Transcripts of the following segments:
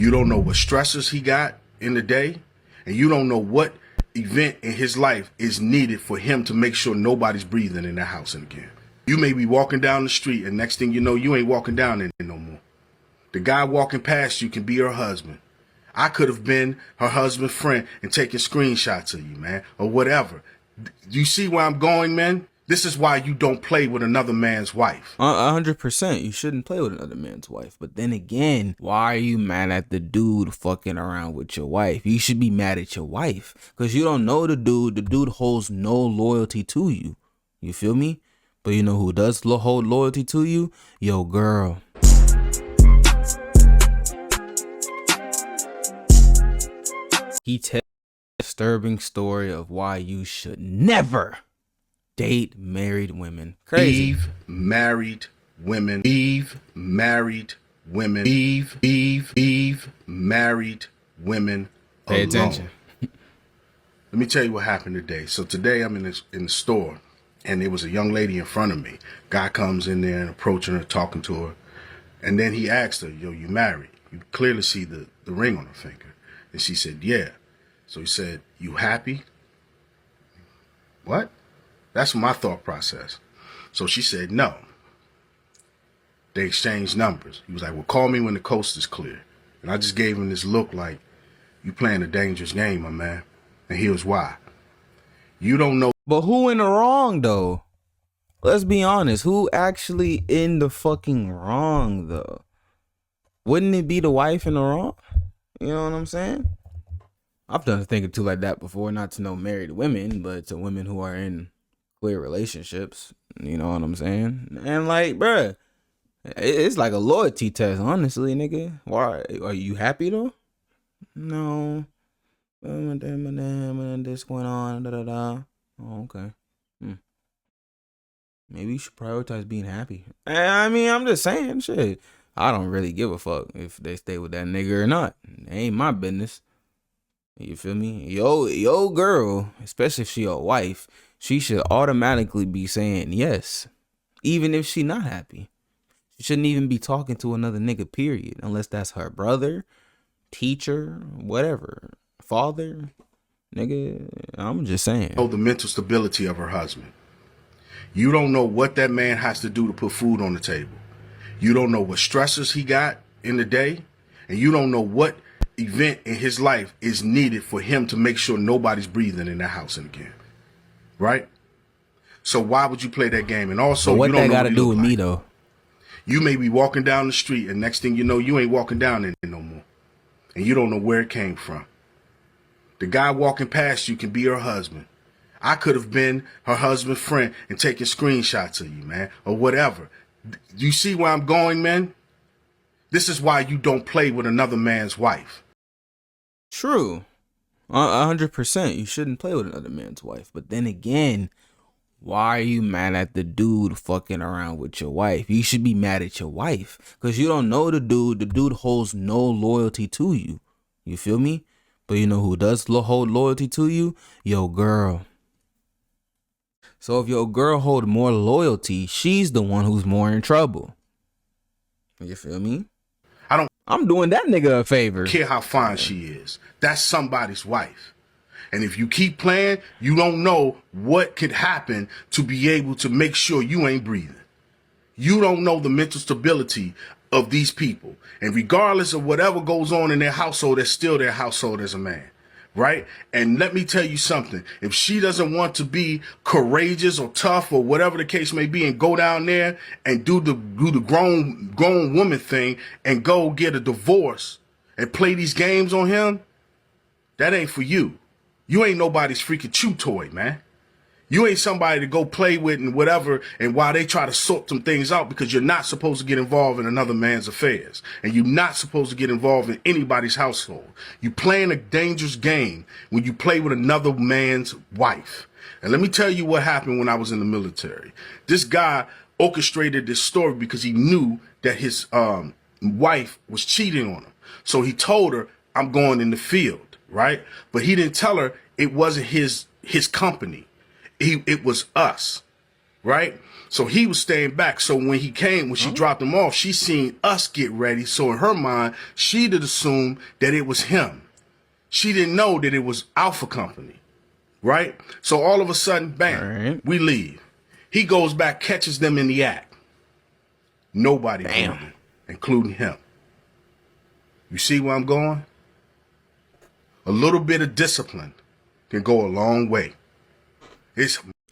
You don't know what stressors he got in the day, and you don't know what event in his life is needed for him to make sure nobody's breathing in that house again. You may be walking down the street, and next thing you know, you ain't walking down in there no more. The guy walking past you can be her husband. I could have been her husband's friend and taking screenshots of you, man, or whatever. You see where I'm going, man? This is why you don't play with another man's wife. 100%. You shouldn't play with another man's wife. But then again, why are you mad at the dude fucking around with your wife? You should be mad at your wife because you don't know the dude. The dude holds no loyalty to you. You feel me? But you know who does hold loyalty to you? Yo, girl. He tells a disturbing story of why you should never date married women. Crazy. Eve married women. Eve married women. Eve married women. Pay alone. attention. Let me tell you what happened today. So today I'm in the store, and there was a young lady in front of me. Guy comes in there and approaching her, talking to her, and then he asked her, "Yo, you married?" You clearly see the ring on her finger, and she said, "Yeah." So he said, "You happy?" What? That's my thought process. So she said, "No." They exchanged numbers. He was like, "Well, call me when the coast is clear." And I just gave him this look like, "You playing a dangerous game, my man." And here's why. You don't know. But who in the wrong though? Let's be honest. Who actually in the fucking wrong though? Wouldn't it be the wife in the wrong? You know what I'm saying? I've done thinking too like that before, not to know married women, but to women who are in clear relationships. You know what I'm saying? And like, bruh, it's like a loyalty test, honestly, nigga. Why are you happy though? No. This going on. Oh, okay. Maybe you should prioritize being happy. I mean, I'm just saying, shit. I don't really give a fuck if they stay with that nigga or not. It ain't my business. You feel me? Yo girl, especially if she a wife, she should automatically be saying yes, even if she not happy. She shouldn't even be talking to another nigga, period, unless that's her brother, teacher, whatever, father, nigga. I'm just saying. The mental stability of her husband. You don't know what that man has to do to put food on the table. You don't know what stressors he got in the day, and you don't know what event in his life is needed for him to make sure nobody's breathing in that house again. Right? So why would you play that game? And also, but what you don't that know got to what do with me though? You may be walking down the street, and next thing you know, you ain't walking down in there no more, and you don't know where it came from. The guy walking past you can be her husband. I could have been her husband's friend and taking screenshots of you, man, or whatever. You see where I'm going, man? This is why you don't play with another man's wife. True. 100%. You shouldn't play with another man's wife. But then again, why are you mad at the dude fucking around with your wife? You should be mad at your wife because you don't know the dude. The dude holds no loyalty to you. You feel me? But you know who does hold loyalty to you? Yo, girl. So if your girl hold more loyalty, she's the one who's more in trouble. You feel me? I'm doing that nigga a favor. Care how fine she is. That's somebody's wife. And if you keep playing, you don't know what could happen to be able to make sure you ain't breathing. You don't know the mental stability of these people. And regardless of whatever goes on in their household, it's still their household as a man. Right? And let me tell you something. If she doesn't want to be courageous or tough or whatever the case may be and go down there and do the grown woman thing and go get a divorce and play these games on him, that ain't for you. You ain't nobody's freaking chew toy, man. You ain't somebody to go play with and whatever, and while they try to sort some things out, because you're not supposed to get involved in another man's affairs. And you're not supposed to get involved in anybody's household. You playing a dangerous game when you play with another man's wife. And let me tell you what happened when I was in the military. This guy orchestrated this story because he knew that his wife was cheating on him. So he told her, "I'm going in the field," right? But he didn't tell her it wasn't his company. It was us. right? So he was staying back. So when he came, when she dropped him off, she seen us get ready. So in her mind, she'd assumed that it was him. She didn't know that it was Alpha Company, right? So all of a sudden, bam, we leave. He goes back, catches them in the act. Nobody, bam, including him. You see where I'm going? A little bit of discipline can go a long way.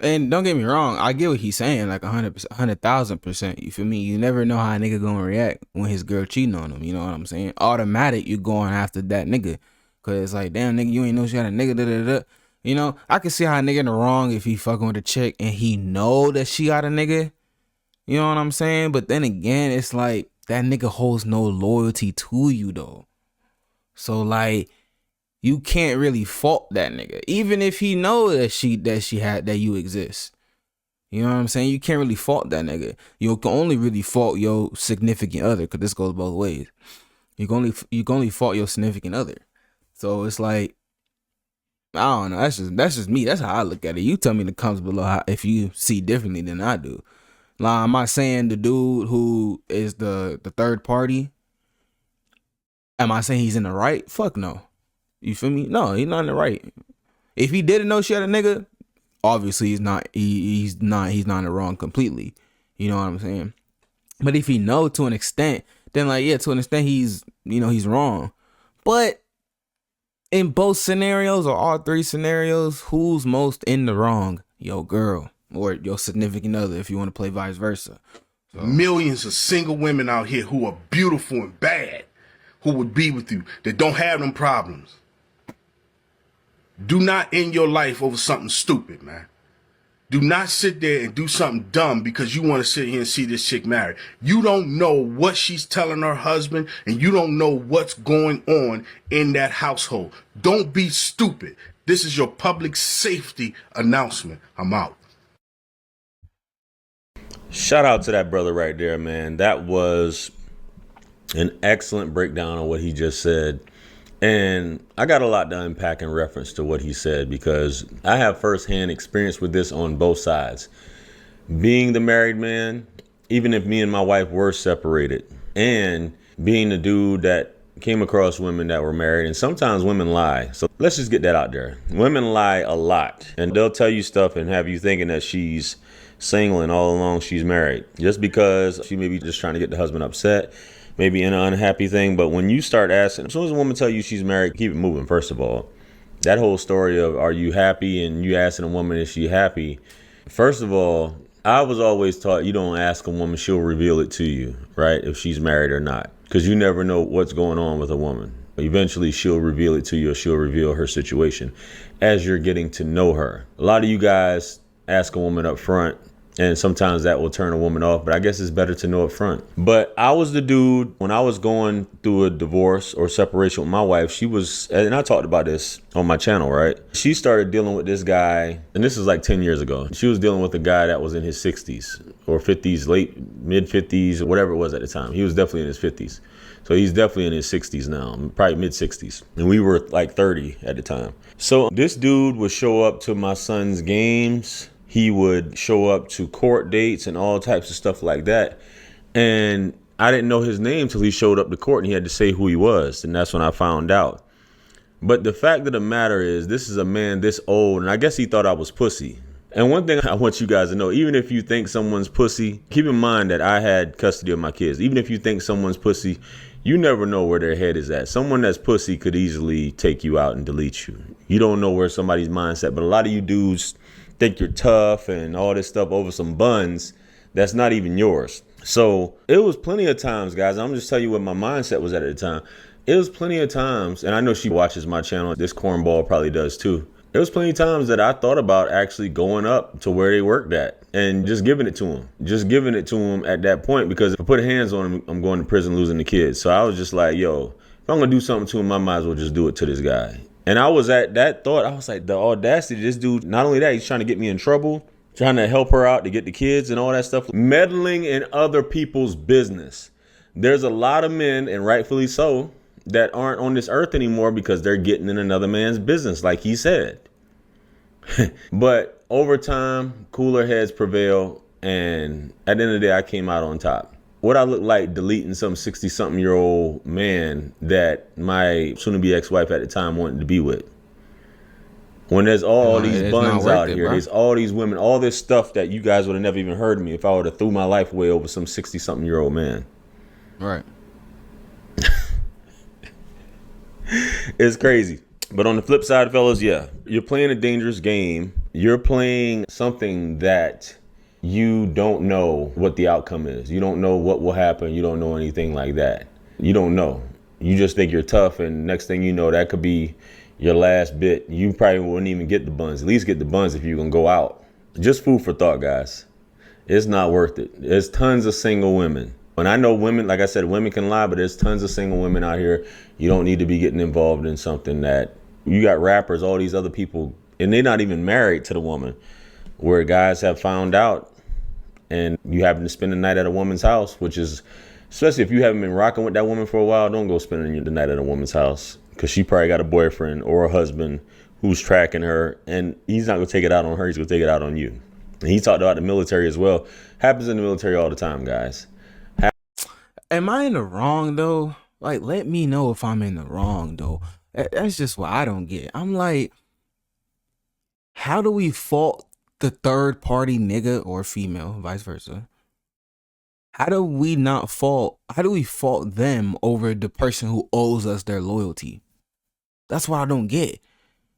And don't get me wrong, I get what he's saying, like 100,000%. You feel me? You never know how a nigga gonna react when his girl cheating on him. You know what I'm saying? Automatic, you going after that nigga, cause it's like, damn nigga, you ain't know she had a nigga. Da, da, da. You know, I can see how a nigga in the wrong if he fucking with a chick and he know that she got a nigga. You know what I'm saying? But then again, it's like that nigga holds no loyalty to you though. So like, you can't really fault that nigga, even if he know that you exist. You know what I'm saying? You can't really fault that nigga. You can only really fault your significant other, because this goes both ways. You can only fault your significant other. So it's like, I don't know. That's just me. That's how I look at it. You tell me in the comments below if you see differently than I do. Like, am I saying the dude who is the third party, am I saying he's in the right? Fuck no. You feel me? No, he's not in the right. If he didn't know she had a nigga, obviously he's not in the wrong completely. You know what I'm saying? But if he know to an extent, then like, yeah, to an extent he's wrong. But in both scenarios, or all three scenarios, who's most in the wrong? Your girl or your significant other, if you want to play vice versa. So. Millions of single women out here who are beautiful and bad, who would be with you, that don't have them problems. Do not end your life over something stupid, man. Do not sit there and do something dumb because you want to sit here and see this chick married. You don't know what she's telling her husband, and you don't know what's going on in that household. Don't be stupid. This is your public safety announcement. I'm out. Shout out to that brother right there, man. That was an excellent breakdown on what he just said. And I got a lot to unpack in reference to what he said, because I have firsthand experience with this on both sides. Being the married man, even if me and my wife were separated, and being the dude that came across women that were married. And sometimes women lie. So let's just get that out there. Women lie a lot, and they'll tell you stuff and have you thinking that she's single and all along she's married, just because she may be just trying to get the husband upset, maybe in an unhappy thing. But when you start asking, as soon as a woman tell you she's married, keep it moving. First of all, that whole story of are you happy, and you asking a woman is she happy. First of all, I was always taught you don't ask a woman, she'll reveal it to you, right? If she's married or not, because you never know what's going on with a woman. Eventually she'll reveal it to you, or she'll reveal her situation as you're getting to know her. A lot of you guys ask a woman up front, and sometimes that will turn a woman off, but I guess it's better to know up front. But I was the dude, when I was going through a divorce or separation with my wife, she was, and I talked about this on my channel, right? She started dealing with this guy, and this is like 10 years ago. She was dealing with a guy that was in his 60s or 50s, mid 50s, or whatever it was at the time. He was definitely in his 50s. So he's definitely in his 60s now, probably mid 60s. And we were like 30 at the time. So this dude would show up to my son's games. He would show up to court dates and all types of stuff like that. And I didn't know his name till he showed up to court, and he had to say who he was. And that's when I found out. But the fact of the matter is, this is a man this old, and I guess he thought I was pussy. And one thing I want you guys to know, even if you think someone's pussy, keep in mind that I had custody of my kids. Even if you think someone's pussy, you never know where their head is at. Someone that's pussy could easily take you out and delete you. You don't know where somebody's mindset, but a lot of you dudes think you're tough and all this stuff over some buns that's not even yours. So it was plenty of times, guys, I'm just telling you what my mindset was at the time. It was plenty of times, and I know she watches my channel, this cornball probably does too. There was plenty of times that I thought about actually going up to where they worked at and just giving it to them at that point, because if I put hands on him, I'm going to prison, losing the kids. So I was just like, yo, if I'm gonna do something to him, I might as well just do it to this guy. And I was at that thought, I was like, the audacity, this dude, not only that, he's trying to get me in trouble, trying to help her out to get the kids and all that stuff, meddling in other people's business. There's a lot of men, and rightfully so, that aren't on this earth anymore because they're getting in another man's business, like he said. But over time, cooler heads prevail. And at the end of the day, I came out on top. What I look like deleting some 60-something-year-old man that my soon-to-be ex-wife at the time wanted to be with. When there's all these It's not buns worth out it, here, bro. there's all these women, all this stuff that you guys would have never even heard of me if I would have threw my life away over some 60-something-year-old man. Right. It's crazy. But on the flip side, fellas, yeah, you're playing a dangerous game. You're playing something that you don't know what the outcome is. You don't know what will happen. You don't know anything like that. You don't know. You just think you're tough, and next thing you know, that could be your last bit. You probably wouldn't even get the buns. At least get the buns if you're going to go out. Just food for thought, guys. It's not worth it. There's tons of single women. And I know women, like I said, women can lie, but there's tons of single women out here. You don't need to be getting involved in something that you got rappers, all these other people, and they're not even married to the woman, where guys have found out and you happen to spend the night at a woman's house, which is, especially if you haven't been rocking with that woman for a while, don't go spending the night at a woman's house because she probably got a boyfriend or a husband who's tracking her, and he's not going to take it out on her. He's going to take it out on you. And he talked about the military as well. Happens in the military all the time, guys. Am I in the wrong though? Like, let me know if I'm in the wrong though. That's just what I don't get. I'm like, how do we fault the third party nigga or female, vice versa? How do we fault them over the person who owes us their loyalty? That's what I don't get.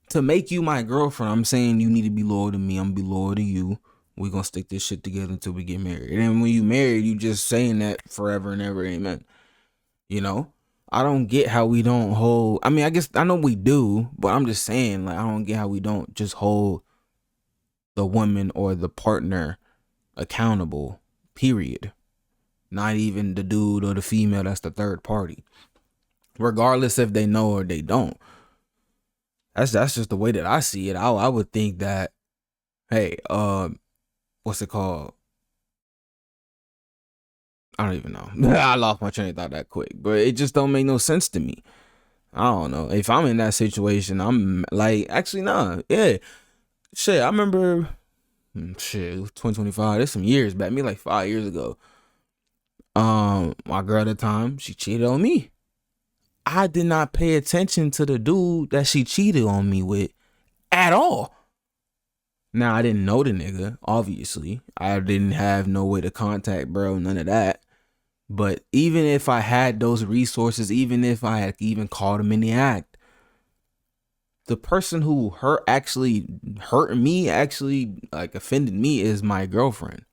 To make you my girlfriend, I'm saying you need to be loyal to me. I'm gonna be loyal to you. We're gonna stick this shit together until we get married. And then when you married, you just saying that forever and ever, amen. You know? I don't get how we don't hold, I mean, I guess I know we do, but I'm just saying, like, I don't get how we don't just hold the woman or the partner accountable, period. Not even the dude or the female that's the third party. Regardless if they know or they don't. That's just the way that I see it. I would think that, hey, what's it called? I don't even know. I lost my train of thought that quick, but it just don't make no sense to me. I don't know. If I'm in that situation, I'm like, actually, nah, yeah. Shit, I remember, it was 2025. That's some years back, me like 5 years ago. My girl at the time, she cheated on me. I did not pay attention to the dude that she cheated on me with at all. Now, I didn't know the nigga, obviously. I didn't have no way to contact bro, none of that. But even if I had those resources, even if I had even called him in the act, the person who actually hurt me, actually like offended me is my girlfriend.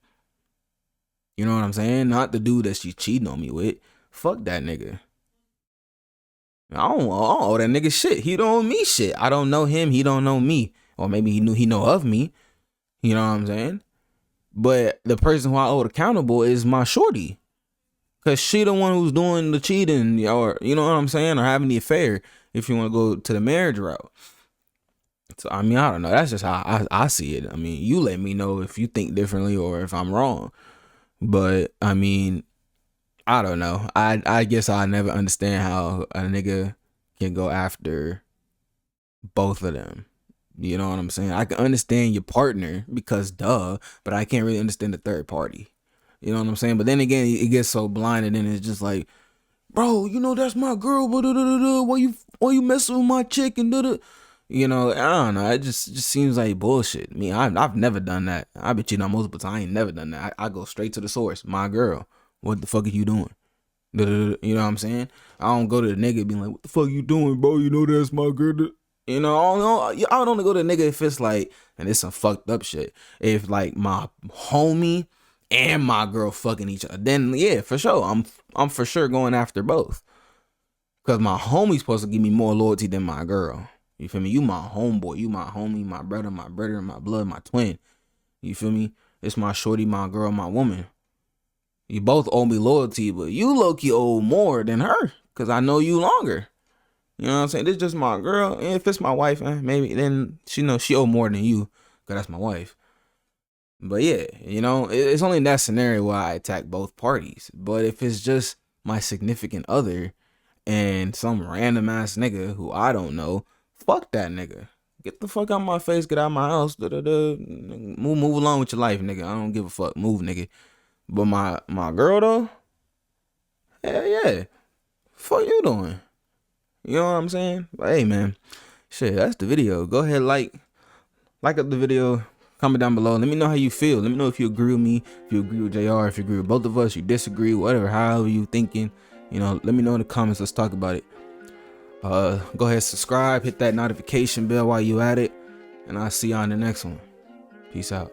You know what I'm saying? Not the dude that she cheating on me with. Fuck that nigga. I don't owe that nigga shit. He don't owe me shit. I don't know him. He don't know me. Or maybe he know of me. You know what I'm saying? But the person who I hold accountable is my shorty. Because she the one who's doing the cheating, or you know what I'm saying? Or having the affair, if you want to go to the marriage route. So, I mean, I don't know. That's just how I see it. I mean, you let me know if you think differently or if I'm wrong. But, I mean, I don't know. I guess I'll never understand how a nigga can go after both of them. You know what I'm saying? I can understand your partner because duh, but I can't really understand the third party. You know what I'm saying? But then again, it gets so blinded and it's just like, bro, you know that's my girl. Why you messing with my chick and da-da? You know, I don't know. It just seems like bullshit. I mean, I've never done that. I've been cheating on multiple times. I ain't never done that. I go straight to the source. My girl. What the fuck are you doing? Da-da-da. You know what I'm saying? I don't go to the nigga being like, what the fuck you doing, bro? You know that's my girl. You know, I don't only go to the nigga if it's like, and it's some fucked up shit. If like my homie and my girl fucking each other, then yeah, for sure. I'm for sure going after both. Cause my homie's supposed to give me more loyalty than my girl. You feel me? You my homeboy, you my homie, my brother, my blood, my twin. You feel me? It's my shorty, my girl, my woman. You both owe me loyalty, but you low-key owe more than her. Cause I know you longer. You know what I'm saying? This is just my girl. And if it's my wife, maybe then she owe more than you. Cause that's my wife. But yeah, you know, it's only in that scenario where I attack both parties. But if it's just my significant other and some random ass nigga who I don't know, fuck that nigga. Get the fuck out my face. Get out of my house. Move along with your life, nigga. I don't give a fuck. Move, nigga. But my girl though, hell yeah. Fuck you doing? You know what I'm saying? But hey, man, shit, that's the video. Go ahead, like up the video. Comment down below. Let me know how you feel. Let me know if you agree with me, if you agree with JR, if you agree with both of us, you disagree, whatever, however you thinking. You know, let me know in the comments. Let's talk about it. Go ahead, subscribe, hit that notification bell while you at it, and I'll see y'all in the next one. Peace out.